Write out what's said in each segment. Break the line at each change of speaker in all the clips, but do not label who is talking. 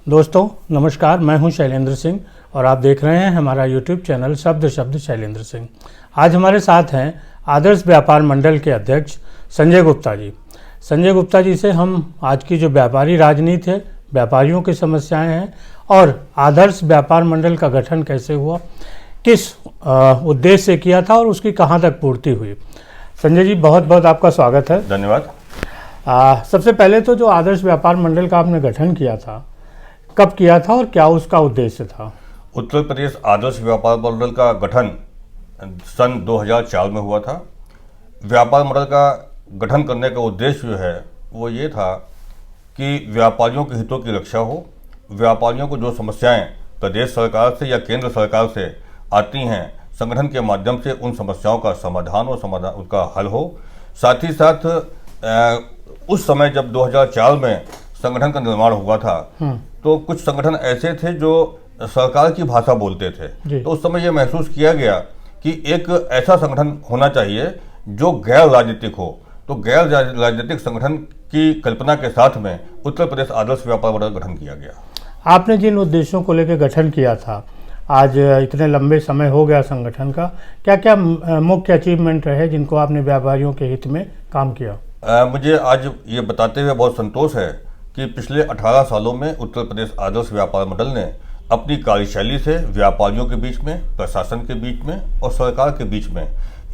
दोस्तों नमस्कार, मैं हूं शैलेंद्र सिंह और आप देख रहे हैं हमारा यूट्यूब चैनल शब्द शब्द शैलेंद्र सिंह। आज हमारे साथ हैं आदर्श व्यापार मंडल के अध्यक्ष संजय गुप्ता जी। संजय गुप्ता जी से हम आज की जो व्यापारी राजनीति है, व्यापारियों की समस्याएं हैं और आदर्श व्यापार मंडल का गठन कैसे हुआ, किस उद्देश्य से किया था और उसकी कहाँ तक पूर्ति हुई। संजय जी, बहुत बहुत आपका स्वागत है।
धन्यवाद।
सबसे पहले तो जो आदर्श व्यापार मंडल का आपने गठन किया था, कब किया था और क्या उसका उद्देश्य था?
उत्तर प्रदेश आदर्श व्यापार मंडल का गठन सन 2004 में हुआ था। व्यापार मंडल का गठन करने का उद्देश्य जो है वो ये था कि व्यापारियों के हितों की रक्षा हो, व्यापारियों को जो समस्याएं प्रदेश सरकार से या केंद्र सरकार से आती हैं, संगठन के माध्यम से उन समस्याओं का समाधान और उसका हल हो। साथ ही साथ उस समय जब 2004 में संगठन का निर्माण हुआ था तो कुछ संगठन ऐसे थे जो सरकार की भाषा बोलते थे, तो उस समय यह महसूस किया गया कि एक ऐसा संगठन होना चाहिए जो गैर राजनीतिक हो। तो गैर राजनीतिक संगठन की कल्पना के साथ में उत्तर प्रदेश आदर्श व्यापार मंडल गठन किया गया।
आपने जिन उद्देश्यों को लेकर गठन किया था, आज इतने लंबे समय हो गया संगठन का, क्या क्या मुख्य अचीवमेंट रहे जिनको आपने व्यापारियों के हित में काम किया?
मुझे आज ये बताते हुए बहुत संतोष है कि पिछले 18 सालों में उत्तर प्रदेश आदर्श व्यापार मंडल ने अपनी कार्यशैली से व्यापारियों के बीच में, प्रशासन के बीच में और सरकार के बीच में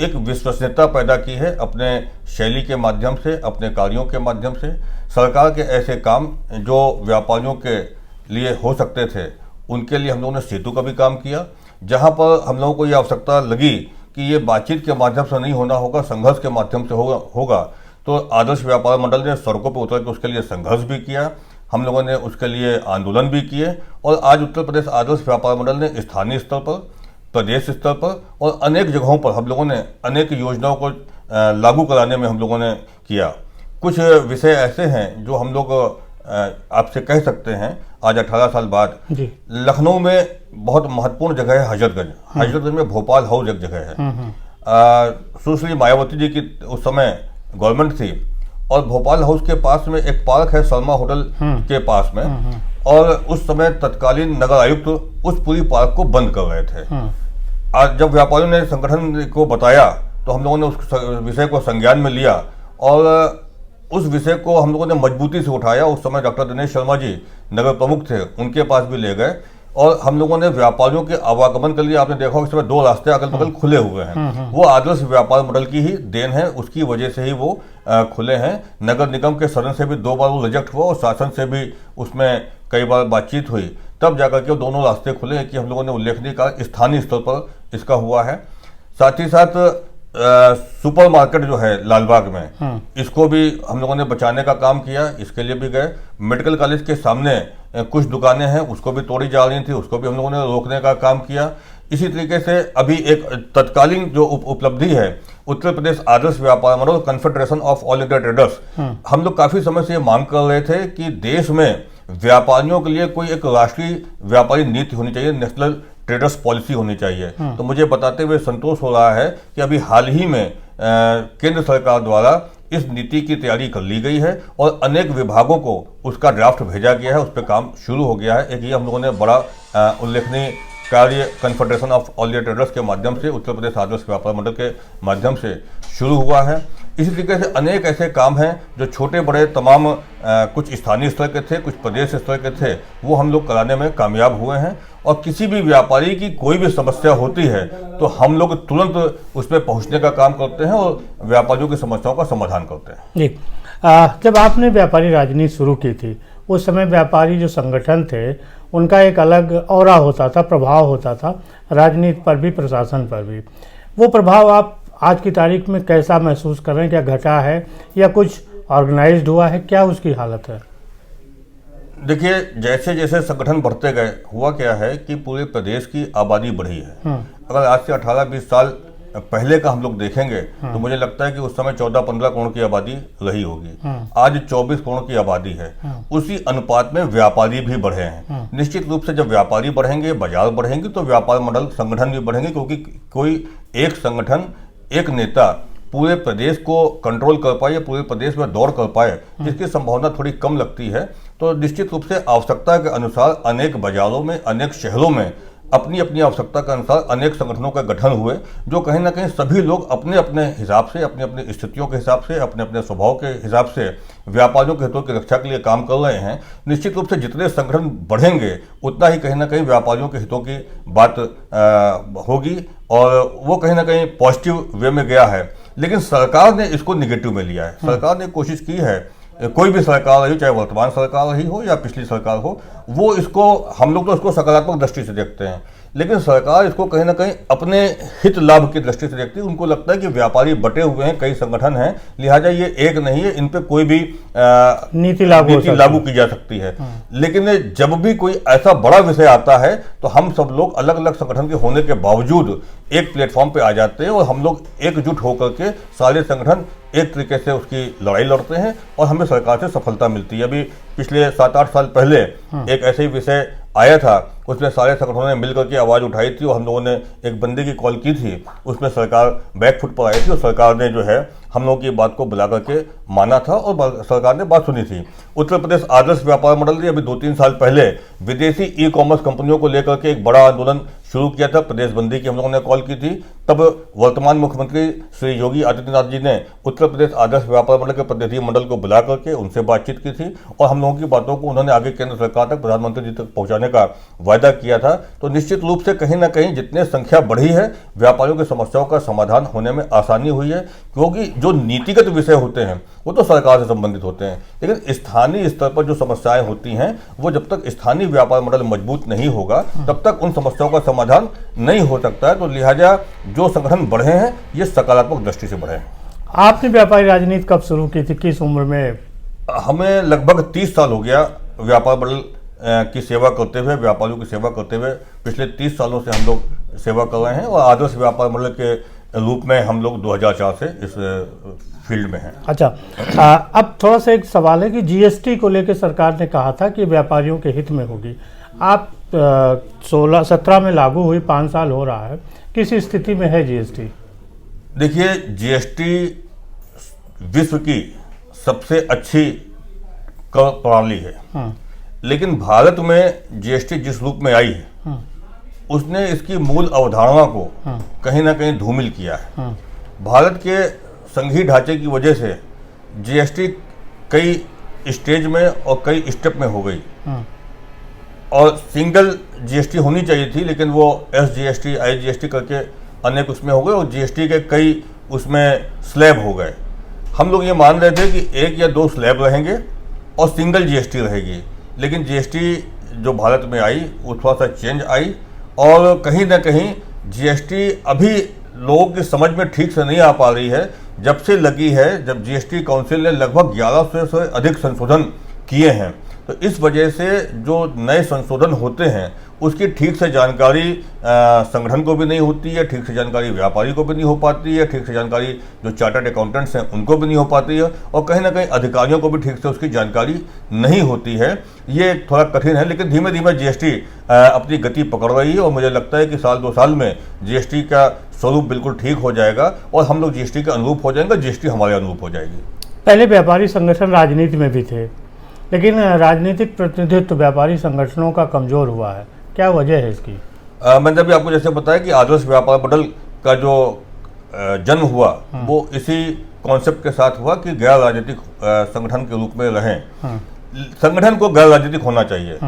एक विश्वसनीयता पैदा की है। अपने शैली के माध्यम से, अपने कार्यों के माध्यम से सरकार के ऐसे काम जो व्यापारियों के लिए हो सकते थे, उनके लिए हम लोगों ने सेतु का भी काम किया। जहां पर हम लोगों को ये आवश्यकता लगी कि ये बातचीत के माध्यम से नहीं होना होगा, संघर्ष के माध्यम से होगा, तो आदर्श व्यापार मंडल ने सड़कों पर उतर के उसके लिए संघर्ष भी किया। हम लोगों ने उसके लिए आंदोलन भी किए और आज उत्तर प्रदेश आदर्श व्यापार मंडल ने स्थानीय स्तर पर, प्रदेश स्तर पर और अनेक जगहों पर हम लोगों ने अनेक योजनाओं को लागू कराने में हम लोगों ने किया। कुछ विषय ऐसे हैं जो हम लोग आपसे कह सकते हैं आज 18 साल बाद। लखनऊ में बहुत महत्वपूर्ण जगह है हजरतगंज। हजरतगंज में भोपाल हाउस एक जगह है। सुश्री मायावती जी की उस समय गवर्नमेंट थी और भोपाल हाउस के पास में एक पार्क है शर्मा होटल के पास में, और उस समय तत्कालीन नगर आयुक्त उस पूरी पार्क को बंद कर रहे थे। आज जब व्यापारियों ने संगठन को बताया तो हम लोगों ने उस विषय को संज्ञान में लिया और उस विषय को हम लोगों ने मजबूती से उठाया। उस समय डॉक्टर दिनेश शर्मा जी नगर प्रमुख थे, उनके पास भी ले गए और हम लोगों ने व्यापारियों के आवागमन के लिए, आपने देखा होगा इस समय 2 रास्ते अगल बगल खुले हुए हैं। वो आदर्श व्यापार मंडल की ही देन है, उसकी वजह से ही वो खुले हैं। नगर निगम के सदन से भी 2 बार वो रिजेक्ट हुआ और शासन से भी उसमें कई बार बातचीत हुई, तब जाकर के वो दोनों रास्ते खुले हैं कि हम लोगों ने उल्लेखनीय कार्य स्थानीय स्तर पर इसका हुआ है। साथ ही साथ सुपर मार्केट जो है लालबाग में, इसको भी हम लोगों ने बचाने का काम किया, इसके लिए भी गए। मेडिकल कॉलेज के सामने कुछ दुकानें हैं, उसको भी तोड़ी जा रही थी, उसको भी हम लोगों ने रोकने का काम किया। इसी तरीके से अभी एक तत्कालीन जो उपलब्धि है, उत्तर Pradesh Adarsh Vyapar Mandal confederation of all India traders, हम लोग काफी समय से ये मांग कर रहे थे कि देश में व्यापारियों के लिए कोई एक राष्ट्रीय व्यापारी नीति होनी चाहिए, नेशनल ट्रेडर्स पॉलिसी होनी चाहिए। तो मुझे बताते हुए संतोष हो रहा है कि अभी हाल ही में केंद्र सरकार द्वारा इस नीति की तैयारी कर ली गई है और अनेक विभागों को उसका ड्राफ्ट भेजा गया है, उस पर काम शुरू हो गया है। एक ये हम लोगों ने बड़ा उल्लेखनीय कार्य confederation of all India traders के माध्यम से, उत्तर प्रदेश आदर्श व्यापार मंडल के माध्यम से शुरू हुआ है। इसी तरीके से अनेक ऐसे काम हैं जो छोटे बड़े तमाम कुछ स्थानीय स्तर के थे, कुछ प्रदेश स्तर के थे, वो हम लोग कराने में कामयाब हुए हैं। और किसी भी व्यापारी की कोई भी समस्या होती है तो हम लोग तुरंत उस पर पहुँचने का काम करते हैं और व्यापारियों की समस्याओं का समाधान करते हैं।
जी, जब आपने व्यापारी राजनीति शुरू की थी, उस समय व्यापारी जो संगठन थे उनका एक अलग ऑरा होता था, प्रभाव होता था राजनीति पर भी, प्रशासन पर भी। वो प्रभाव आप आज की तारीख में कैसा महसूस कर रहे हैं? क्या घटा है या कुछ ऑर्गेनाइज्ड हुआ है? क्या उसकी हालत है?
देखिए, जैसे जैसे संगठन बढ़ते गए, हुआ क्या है कि पूरे प्रदेश की आबादी बढ़ी है। अगर आज से 18-20 साल पहले का हम लोग देखेंगे तो मुझे लगता है कि उस समय 14-15 करोड़ की आबादी रही होगी। आज 24 करोड़ की आबादी है। उसी अनुपात में व्यापारी भी बढ़े हैं। निश्चित रूप से जब व्यापारी बढ़ेंगे, बाजार बढ़ेंगे, तो व्यापार मंडल संगठन भी बढ़ेंगे, क्योंकि कोई एक संगठन, एक नेता पूरे प्रदेश को कंट्रोल कर पाए या पूरे प्रदेश में दौड़ कर पाए, जिसकी संभावना थोड़ी कम लगती है। तो निश्चित रूप से आवश्यकता के अनुसार अनेक बाजारों में, अनेक शहरों में अपनी अपनी आवश्यकता के अनुसार अनेक संगठनों का गठन हुए, जो कहीं ना कहीं सभी लोग अपने अपने हिसाब से, अपनी अपनी स्थितियों के हिसाब से, अपने अपने स्वभाव के हिसाब से व्यापारियों के हितों की रक्षा के लिए काम कर रहे हैं। निश्चित रूप से जितने संगठन बढ़ेंगे उतना ही कहीं ना कहीं व्यापारियों के हितों की बात होगी, और वो कहीं ना कहीं पॉजिटिव वे में गया है। लेकिन सरकार ने इसको निगेटिव में लिया है। सरकार ने कोशिश की है, कोई भी सरकार रही, चाहे वर्तमान सरकार रही हो या पिछली सरकार हो, वो इसको, हम लोग तो इसको सकारात्मक दृष्टि से देखते हैं, लेकिन सरकार इसको कहीं ना कहीं अपने हित लाभ की दृष्टि से देखती है। उनको लगता है कि व्यापारी बटे हुए हैं, कई संगठन हैं, लिहाजा ये एक नहीं है, इन पे कोई भी नीति लागू की जा सकती है। लेकिन जब भी कोई ऐसा बड़ा विषय आता है तो हम सब लोग अलग अलग संगठन के होने के बावजूद एक प्लेटफॉर्म पे आ जाते हैं और हम लोग एकजुट होकर के सारे संगठन एक तरीके से उसकी लड़ाई लड़ते हैं और हमें सरकार से सफलता मिलती है। अभी पिछले 7-8 साल पहले एक ऐसे ही विषय आया था, उसमें सारे संगठनों ने मिलकर के आवाज़ उठाई थी और हम लोगों ने एक बंदे की कॉल की थी, उसमें सरकार बैकफुट पर आई थी और सरकार ने जो है हम लोगों की बात को बुला करके माना था और सरकार ने बात सुनी थी। उत्तर प्रदेश आदर्श व्यापार मंडल ने अभी 2-3 साल पहले विदेशी ई कॉमर्स कंपनियों को लेकर के एक बड़ा आंदोलन शुरू किया था, प्रदेश बंदी की हम लोगों ने कॉल की थी। तब वर्तमान मुख्यमंत्री श्री योगी आदित्यनाथ जी ने उत्तर प्रदेश आदर्श व्यापार मंडल के प्रतिनिधि मंडल को बुला करके उनसे बातचीत की थी और हम लोगों की बातों को उन्होंने आगे केंद्र सरकार तक, प्रधानमंत्री जी तक पहुंचाने का वायदा किया था। तो निश्चित रूप से कहीं ना कहीं जितने संख्या बढ़ी है, व्यापारियों की समस्याओं का समाधान होने में आसानी हुई है, क्योंकि जो नीतिगत विषय होते हैं वो तो सरकार से संबंधित होते हैं, लेकिन स्थानीय स्तर पर जो समस्याएं होती हैं वो जब तक स्थानीय व्यापार मंडल मजबूत नहीं होगा तब तक उन समस्याओं का समाधान नहीं हो सकता है। तो लिहाजा जो संगठन बढ़े हैं ये सकारात्मक दृष्टि से बढ़े हैं।
आपने व्यापारी राजनीति कब शुरू की थी, किस उम्र में?
हमें लगभग 30 साल हो गया व्यापार मंडल की सेवा करते हुए, व्यापारियों की सेवा करते हुए। पिछले 30 सालों से हम लोग सेवा कर रहे हैं और आदर्श व्यापार मंडल के रूप में हम लोग 2004 से इस फील्ड में हैं।
अच्छा, अब थोड़ा सा एक सवाल है कि जीएसटी को लेकर सरकार ने कहा था कि व्यापारियों के हित में होगी। आप 16-17 में लागू हुई, 5 साल हो रहा है, किस स्थिति में है जीएसटी?
देखिए, जीएसटी विश्व की सबसे अच्छी कर प्रणाली है, लेकिन भारत में जीएसटी जिस रूप में आई है उसने इसकी मूल अवधारणा को कहीं ना कहीं धूमिल किया है। भारत के संघीय ढांचे की वजह से जीएसटी कई स्टेज में और कई स्टेप में हो गई और सिंगल जीएसटी होनी चाहिए थी, लेकिन वो एसजीएसटी, आईजीएसटी करके अनेक उसमें हो गए और जीएसटी के कई उसमें स्लैब हो गए। हम लोग ये मान रहे थे कि 1 या 2 स्लैब रहेंगे और सिंगल जीएसटी रहेगी, लेकिन जीएसटी जो भारत में आई वो थोड़ा सा चेंज आई और कहीं ना कहीं जीएसटी अभी लोगों की समझ में ठीक से नहीं आ पा रही है। जब से लगी है, जब जीएसटी काउंसिल ने लगभग 1100 से अधिक संशोधन किए हैं, तो इस वजह से जो नए संशोधन होते हैं उसकी ठीक से जानकारी संगठन को भी नहीं होती है, ठीक से जानकारी व्यापारी को भी नहीं हो पाती है, ठीक से जानकारी जो चार्टर्ड अकाउंटेंट्स हैं उनको भी नहीं हो पाती है और कहीं ना कहीं अधिकारियों को भी ठीक से उसकी जानकारी नहीं होती है। ये थोड़ा कठिन है, लेकिन धीमे धीमे जीएसटी अपनी गति पकड़ रही है और मुझे लगता है कि 1-2 साल में जीएसटी का स्वरूप बिल्कुल ठीक हो जाएगा और हम लोग जीएसटी के अनुरूप हो जाएंगे, जीएसटी हमारे अनुरूप हो जाएगी।
पहले व्यापारी संगठन राजनीति में भी थे, लेकिन राजनीतिक प्रतिनिधित्व व्यापारी संगठनों का कमजोर हुआ है, क्या वजह है इसकी?
मैंने अभी आपको जैसे बताया कि आदर्श व्यापार मंडल का जो जन्म हुआ वो इसी कॉन्सेप्ट के साथ हुआ कि गैर राजनीतिक संगठन के रूप में रहें। संगठन को गैर राजनीतिक होना चाहिए,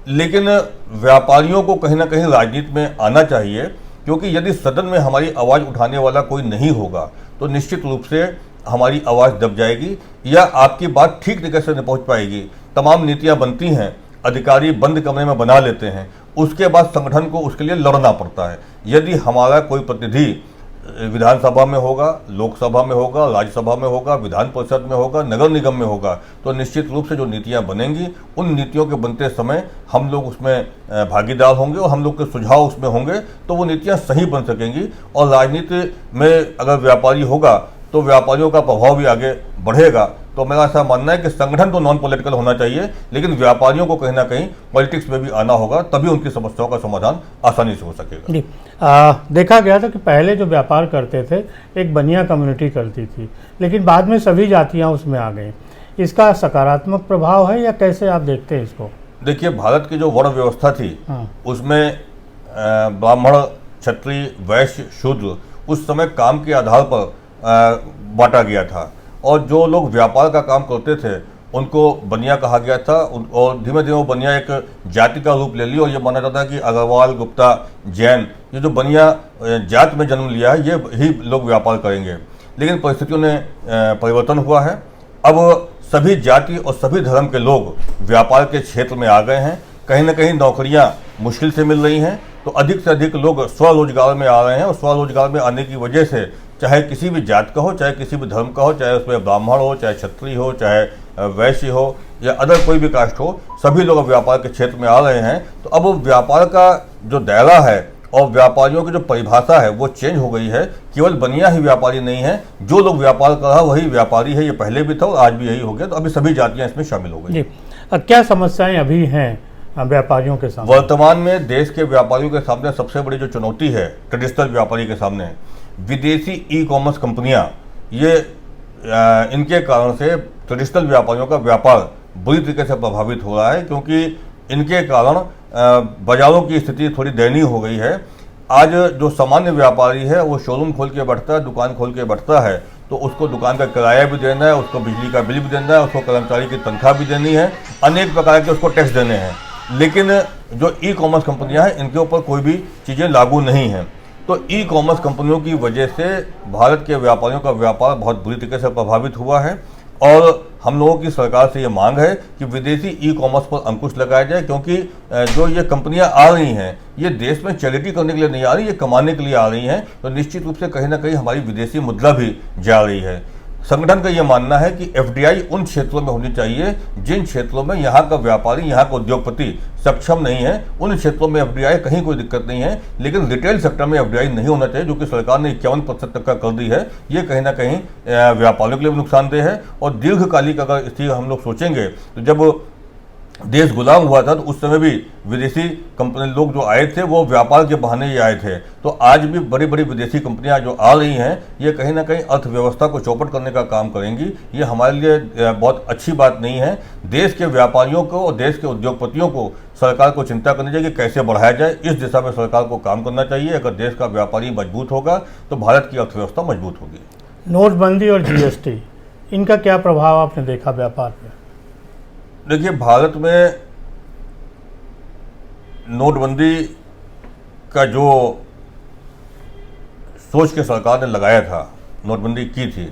लेकिन व्यापारियों को कहीं ना कहीं राजनीति में आना चाहिए, क्योंकि यदि सदन में हमारी आवाज़ उठाने वाला कोई नहीं होगा तो निश्चित रूप से हमारी आवाज़ दब जाएगी या आपकी बात ठीक तरीके से नहीं पहुँच पाएगी। तमाम नीतियाँ बनती हैं, अधिकारी बंद कमरे में बना लेते हैं, उसके बाद संगठन को उसके लिए लड़ना पड़ता है। यदि हमारा कोई प्रतिनिधि विधानसभा में होगा, लोकसभा में होगा, राज्यसभा में होगा, विधान परिषद में होगा, नगर निगम में होगा, तो निश्चित रूप से जो नीतियां बनेंगी उन नीतियों के बनते समय हम लोग उसमें भागीदार होंगे और हम लोग के सुझाव उसमें होंगे, तो वो नीतियां सही बन सकेंगी। और राजनीति में अगर व्यापारी होगा तो व्यापारियों का प्रभाव भी आगे बढ़ेगा। तो मेरा ऐसा मानना है कि संगठन तो नॉन पॉलिटिकल होना चाहिए, लेकिन व्यापारियों को कहीं ना कहीं पॉलिटिक्स में भी आना होगा, तभी उनकी समस्याओं का समाधान आसानी से हो सकेगा।
जी, देखा गया था कि पहले जो व्यापार करते थे एक बनिया कम्युनिटी करती थी, लेकिन बाद में सभी जातियां उसमें आ गई। इसका सकारात्मक प्रभाव है या कैसे आप देखते हैं इसको?
देखिए, भारत की जो वर्ण व्यवस्था थी उसमें ब्राह्मण, क्षत्रिय, वैश्य, शूद्र उस समय काम के आधार पर बांटा गया था, और जो लोग व्यापार का काम करते थे उनको बनिया कहा गया था, और धीमे धीमे वो बनिया एक जाति का रूप ले ली, और ये माना जाता है कि अग्रवाल, गुप्ता, जैन, ये जो बनिया जात में जन्म लिया है, ये ही लोग व्यापार करेंगे। लेकिन परिस्थितियों ने परिवर्तन हुआ है। अब सभी जाति और सभी धर्म के लोग व्यापार के क्षेत्र में आ गए हैं। कहीं ना कहीं नौकरियां मुश्किल से मिल रही हैं, तो अधिक से अधिक लोग स्वरोजगार में आ रहे हैं, और स्वरोजगार में आने की वजह से चाहे किसी भी जात का हो, चाहे किसी भी धर्म का हो, चाहे उसमें ब्राह्मण हो, चाहे क्षत्रिय हो, चाहे वैश्य हो, या अदर कोई भी कास्ट हो, सभी लोग अब व्यापार के क्षेत्र में आ रहे हैं। तो अब व्यापार का जो दायरा है और व्यापारियों की जो परिभाषा है वो चेंज हो गई है। केवल बनिया ही व्यापारी नहीं है, जो लोग व्यापार कर रहा है वही व्यापारी है। ये पहले भी था और आज भी यही हो गया, तो अभी सभी जातियां इसमें शामिल हो गई।
जी, क्या समस्याएं अभी हैं व्यापारियों के सामने?
वर्तमान में देश के व्यापारियों के सामने सबसे बड़ी जो चुनौती है ट्रेडिशनल व्यापारी के सामने, विदेशी ई कॉमर्स कंपनियां, ये इनके कारण से ट्रेडिशनल व्यापारियों का व्यापार बुरी तरीके से प्रभावित हो रहा है, क्योंकि इनके कारण बाजारों की स्थिति थोड़ी दयनीय हो गई है। आज जो सामान्य व्यापारी है वो शोरूम खोल के बैठता है, दुकान खोल के बैठता है, तो उसको दुकान का किराया भी देना है, उसको बिजली का बिल भी देना है, उसको कर्मचारी की तनख्वाह भी देनी है, अनेक प्रकार के उसको टैक्स देने हैं। लेकिन जो ई कॉमर्स कंपनियां हैं इनके ऊपर कोई भी चीज़ें लागू नहीं हैं। तो ई कॉमर्स कंपनियों की वजह से भारत के व्यापारियों का व्यापार बहुत बुरी तरीके से प्रभावित हुआ है, और हम लोगों की सरकार से ये मांग है कि विदेशी ई कॉमर्स पर अंकुश लगाया जाए, क्योंकि जो ये कंपनियां आ रही हैं ये देश में चैरिटी करने के लिए नहीं आ रही, ये कमाने के लिए आ रही हैं। तो निश्चित रूप से कहीं ना कहीं हमारी विदेशी मुद्रा भी जा रही है। संगठन का ये मानना है कि एफडीआई उन क्षेत्रों में होनी चाहिए जिन क्षेत्रों में यहाँ का व्यापारी, यहाँ का उद्योगपति सक्षम नहीं है। उन क्षेत्रों में एफडीआई कहीं कोई दिक्कत नहीं है, लेकिन रिटेल सेक्टर में एफडीआई नहीं होना चाहिए, जो कि सरकार ने 51% तक का कर दी है। ये कहीं ना कहीं व्यापारियों के लिए भी नुकसानदेह है। और दीर्घकालिक अगर स्थिति हम लोग सोचेंगे तो जब देश गुलाम हुआ था तो उस समय भी विदेशी कंपनी लोग जो आए थे वो व्यापार के बहाने ही आए थे। तो आज भी बड़ी बड़ी विदेशी कंपनियां जो आ रही हैं ये कहीं ना कहीं अर्थव्यवस्था को चौपट करने का काम करेंगी। ये हमारे लिए बहुत अच्छी बात नहीं है। देश के व्यापारियों को और देश के उद्योगपतियों को सरकार को चिंता करनी चाहिए कि कैसे बढ़ाया जाए। इस दिशा में सरकार को काम करना चाहिए। अगर देश का व्यापारी मजबूत होगा तो भारत की अर्थव्यवस्था मजबूत होगी।
नोटबंदी और जीएसटी, इनका क्या प्रभाव आपने देखा व्यापार पर?
देखिए, भारत में नोटबंदी का जो सोच के सरकार ने लगाया था, नोटबंदी की थी,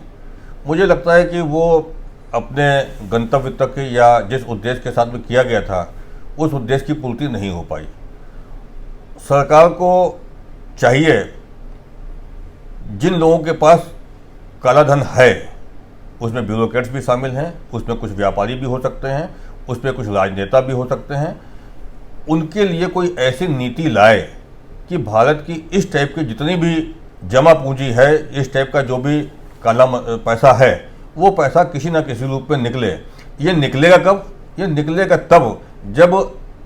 मुझे लगता है कि वो अपने गंतव्य तक या जिस उद्देश्य के साथ में किया गया था उस उद्देश्य की पूर्ति नहीं हो पाई। सरकार को चाहिए जिन लोगों के पास काला धन है, उसमें ब्यूरोक्रेट्स भी शामिल हैं, उसमें कुछ व्यापारी भी हो सकते हैं, उसमें कुछ राजनेता भी हो सकते हैं, उनके लिए कोई ऐसी नीति लाए कि भारत की इस टाइप की जितनी भी जमा पूंजी है, इस टाइप का जो भी काला पैसा है, वो पैसा किसी ना किसी रूप में निकले। ये निकलेगा कब? ये निकलेगा तब जब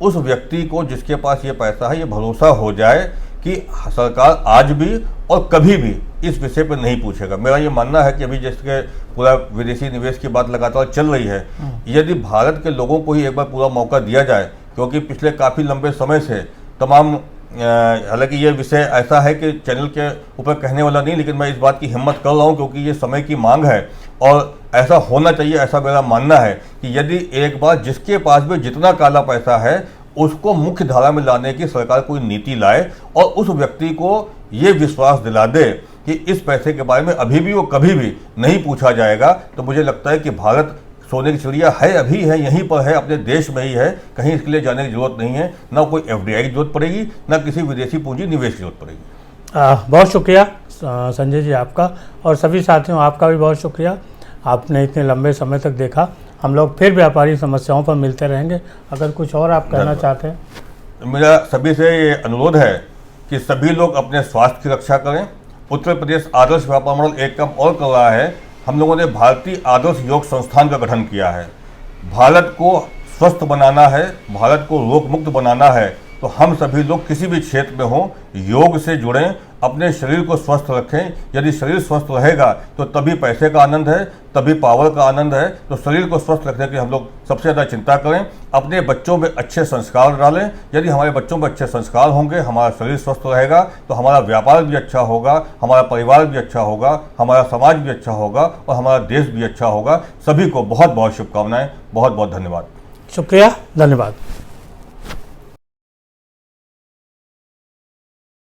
उस व्यक्ति को जिसके पास ये पैसा है ये भरोसा हो जाए कि सरकार आज भी और कभी भी इस विषय पर नहीं पूछेगा। मेरा ये मानना है कि अभी जैसे पूरा विदेशी निवेश की बात लगातार चल रही है, यदि भारत के लोगों को ही एक बार पूरा मौका दिया जाए, क्योंकि पिछले काफ़ी लंबे समय से तमाम, हालांकि ये विषय ऐसा है कि चैनल के ऊपर कहने वाला नहीं, लेकिन मैं इस बात की हिम्मत कर रहा हूँ क्योंकि ये समय की मांग है और ऐसा होना चाहिए। ऐसा मेरा मानना है कि यदि एक बार जिसके पास भी जितना काला पैसा है उसको मुख्य धारा में लाने की सरकार कोई नीति लाए और उस व्यक्ति को ये विश्वास दिला दे कि इस पैसे के बारे में अभी भी वो कभी भी नहीं पूछा जाएगा, तो मुझे लगता है कि भारत सोने की चिड़िया है, अभी है, यहीं पर है, अपने देश में ही है, कहीं इसके लिए जाने की जरूरत नहीं है। ना कोई एफडीआई की जरूरत पड़ेगी, ना किसी विदेशी पूंजी निवेश की जरूरत पड़ेगी।
बहुत शुक्रिया संजय जी आपका, और सभी साथियों आपका भी बहुत शुक्रिया। आपने इतने लंबे समय तक देखा। हम लोग फिर व्यापारी समस्याओं पर मिलते रहेंगे। अगर कुछ और आप कहना चाहते हैं?
मेरा सभी से ये अनुरोध है कि सभी लोग अपने स्वास्थ्य की रक्षा करें। उत्तर प्रदेश आदर्श व्यापार मंडल एक काम और कर रहा है, हम लोगों ने भारतीय आदर्श योग संस्थान का गठन किया है। भारत को स्वस्थ बनाना है, भारत को रोग मुक्त बनाना है, तो हम सभी लोग किसी भी क्षेत्र में हों, योग से जुड़ें, अपने शरीर को स्वस्थ रखें। यदि शरीर स्वस्थ रहेगा तो तभी पैसे का आनंद है, तभी पावर का आनंद है। तो शरीर को स्वस्थ रखने की हम लोग सबसे ज़्यादा चिंता करें, अपने बच्चों में अच्छे संस्कार डालें। यदि हमारे बच्चों में अच्छे संस्कार होंगे, हमारा शरीर स्वस्थ रहेगा, तो हमारा व्यापार भी अच्छा होगा, हमारा परिवार भी अच्छा होगा, हमारा समाज भी अच्छा होगा और हमारा देश भी अच्छा होगा। सभी को बहुत बहुत शुभकामनाएं, बहुत बहुत धन्यवाद।
शुक्रिया, धन्यवाद।